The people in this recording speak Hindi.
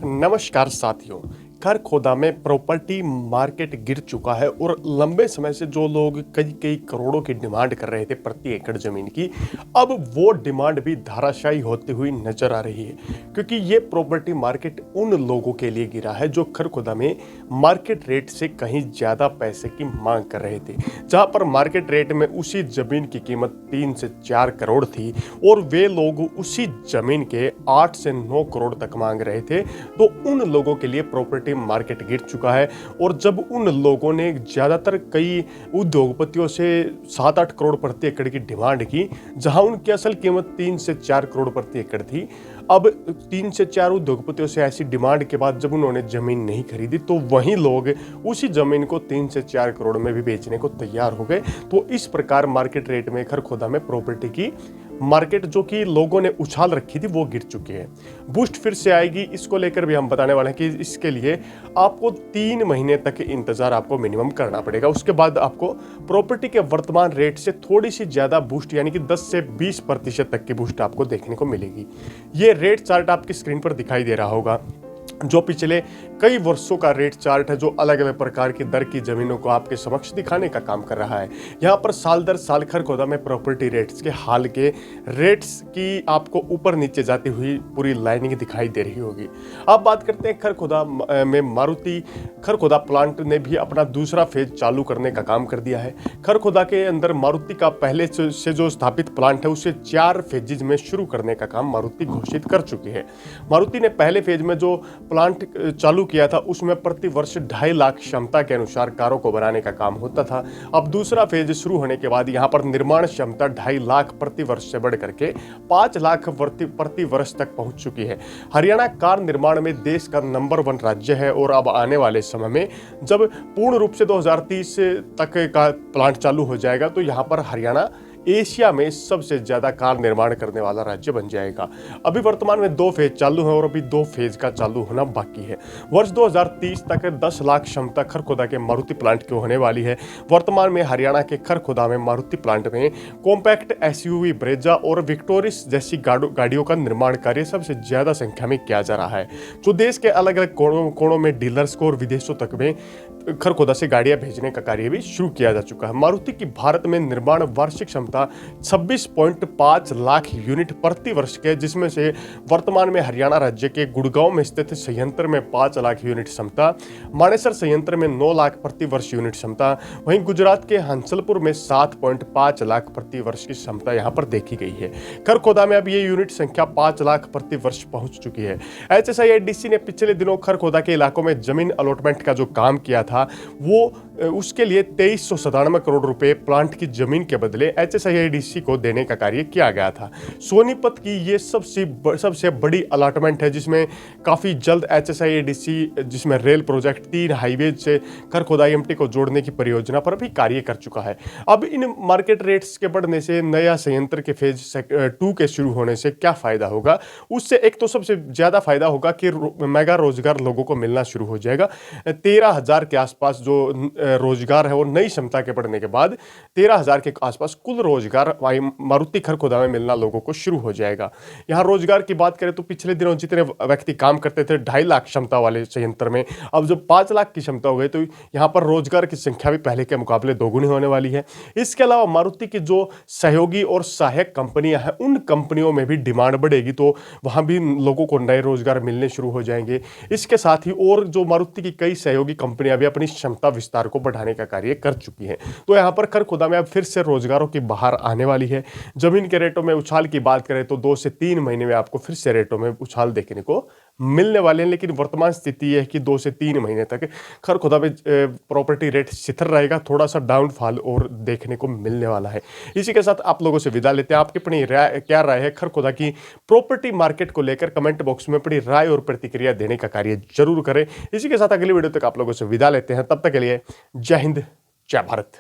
नमस्कार साथियों। खरखोदा में प्रॉपर्टी मार्केट गिर चुका है और लंबे समय से जो लोग कई कई करोड़ों की डिमांड कर रहे थे प्रति एकड़ जमीन की, अब वो डिमांड भी धाराशायी होती हुई नजर आ रही है, क्योंकि ये प्रॉपर्टी मार्केट उन लोगों के लिए गिरा है जो खरखोदा में मार्केट रेट से कहीं ज्यादा पैसे की मांग कर रहे थे। जहां पर मार्केट रेट में उसी जमीन की कीमत 3 से 4 करोड़ थी और वे लोग उसी जमीन के 8 से 9 करोड़ तक मांग रहे थे, तो उन लोगों के लिए प्रॉपर्टी मार्केट गिर चुका है। और जब उन लोगों ने ज्यादातर कई उद्योगपतियों से 7-8 करोड़ प्रति एकड़ की डिमांड की, जहां उनकी असल कीमत 3 से 4 करोड़ प्रति एकड़ थी, अब 3 से 4 उद्योगपतियों से ऐसी डिमांड के बाद जब उन्होंने जमीन नहीं खरीदी तो वहीं लोग उसी जमीन को 3 से 4 करोड़ में भी बेचने को तैयार हो गए। तो इस प्रकार मार्केट रेट में खरखोदा में प्रॉपर्टी की मार्केट जो कि लोगों ने उछाल रखी थी वो गिर चुकी है। बूस्ट फिर से आएगी, इसको लेकर भी हम बताने वाले हैं कि इसके लिए आपको 3 महीने तक इंतजार आपको मिनिमम करना पड़ेगा। उसके बाद आपको प्रॉपर्टी के वर्तमान रेट से थोड़ी सी ज्यादा बूस्ट यानी कि 10 से 20% तक की बूस्ट आपको देखने को मिलेगी। ये रेट चार्ट आपकी स्क्रीन पर दिखाई दे रहा होगा, जो पिछले कई वर्षों का रेट चार्ट है, जो अलग अलग प्रकार की दर की जमीनों को आपके समक्ष दिखाने का काम कर रहा है। यहाँ पर साल दर साल खरखोदा में प्रॉपर्टी रेट्स के हाल के रेट्स की आपको ऊपर नीचे जाती हुई पूरी लाइनिंग दिखाई दे रही होगी। अब बात करते हैं खरखोदा में मारुति खरखोदा प्लांट ने भी अपना दूसरा फेज चालू करने का काम कर दिया है। खरखोदा के अंदर मारुति का पहले से जो स्थापित प्लांट है उसे 4 फेजेज में शुरू करने का काम मारुति घोषित कर चुकी है। मारुति ने पहले फेज में जो प्लांट चालू किया था उसमें प्रति वर्ष 2.5 लाख क्षमता के अनुसार कारों को बनाने का काम होता था। अब दूसरा फेज शुरू होने के बाद यहां पर निर्माण क्षमता 2.5 लाख प्रति वर्ष से बढ़ करके 5 लाख प्रति वर्ष तक पहुंच चुकी है। हरियाणा कार निर्माण में देश का नंबर 1 राज्य है और अब आने वाले समय में जब पूर्ण रूप से 2030 तक का प्लांट चालू हो जाएगा तो यहां पर हरियाणा एशिया में सबसे ज्यादा कार निर्माण करने वाला राज्य बन जाएगा। अभी वर्तमान में 2 फेज चालू है और अभी 2 फेज का चालू होना बाकी है। वर्ष 2030 तक 10 लाख क्षमता खरखोदा के मारुति प्लांट की होने वाली है। वर्तमान में हरियाणा के खरखोदा में मारुति प्लांट में कॉम्पैक्ट एसयूवी ब्रेजा और विक्टोरिस जैसी गाड़ियों का निर्माण कार्य सबसे ज्यादा संख्या में किया जा रहा है, जो देश के अलग अलग कोणों में डीलर्स को और विदेशों तक में खरखोदा से गाड़ियां भेजने का कार्य भी शुरू किया जा चुका है। मारुति की भारत में निर्माण वार्षिक क्षमता 26.5 लाख यूनिट प्रति वर्ष के, जिसमें से वर्तमान में हरियाणा राज्य के गुड़गांव में स्थित संयंत्र में 5 लाख यूनिट क्षमता, मानेसर संयंत्र में 9 लाख प्रति वर्ष यूनिट क्षमता, वहीं गुजरात के हंसलपुर में 7.5 लाख प्रति वर्ष की क्षमता यहां पर देखी गई है। खरखोदा में अब ये यूनिट संख्या 5 लाख प्रति वर्ष पहुंच चुकी है। HSIIDC ने पिछले दिनों खरखोदा के इलाकों में जमीन अलॉटमेंट का जो काम किया था वो उसके लिए 2397 करोड़ रुपए प्लांट की जमीन के बदले HSIIDC को देने का कार्य किया गया था। सोनीपत की ये सबसे बड़ी अलॉटमेंट है, जिसमें काफी जल्द HSIIDC जिसमें रेल प्रोजेक्ट 3 हाईवे से खरखोदा IMT को जोड़ने की परियोजना पर भी कार्य कर चुका है। अब इन मार्केट रेट्स के बढ़ने से नया संयंत्र के फेज 2 के शुरू होने से क्या फायदा होगा? उससे एक तो सबसे ज्यादा फायदा होगा कि मेगा रोजगार लोगों को मिलना शुरू हो जाएगा। 13,000 के आसपास जो रोजगार है वो नई क्षमता के बढ़ने के बाद 13,000 के आसपास कुल रोजगार मारुति खरखोदा में मिलना लोगों को शुरू हो जाएगा। यहाँ रोजगार की बात करें तो पिछले दिनों जितने व्यक्ति काम करते थे 2.5 लाख क्षमता वाले संयंत्र में, अब जब 5 लाख की क्षमता हो गई तो यहाँ पर रोजगार की संख्या भी पहले के मुकाबले दोगुनी होने वाली है। इसके अलावा मारुति की जो सहयोगी और सहायक कंपनियां हैं उन कंपनियों में भी डिमांड बढ़ेगी, तो वहां भी लोगों को नए रोजगार मिलने शुरू हो जाएंगे। इसके साथ ही और जो मारुति की कई सहयोगी कंपनियां भी अपनी क्षमता विस्तार को बढ़ाने का कार्य कर चुकी हैं, तो यहाँ पर खरखोदा में अब फिर से रोजगारों की बहार आने वाली है। जमीन के रेटों में उछाल की बात करें तो 2 से 3 महीने में आपको फिर से रेटों में उछाल देखने को मिलने वाले हैं, लेकिन वर्तमान स्थिति यह है कि 2 से 3 महीने तक खरखोदा में प्रॉपर्टी रेट स्थिर रहेगा, थोड़ा सा डाउनफॉल और देखने को मिलने वाला है। इसी के साथ आप लोगों से विदा लेते हैं। आपकी अपनी क्या राय है खरखोदा की प्रॉपर्टी मार्केट को लेकर? कमेंट बॉक्स में अपनी राय और प्रतिक्रिया देने का कार्य जरूर करें। इसी के साथ अगली वीडियो तक आप लोगों से विदा लेते हैं, तब तक के लिए जय हिंद, जय भारत।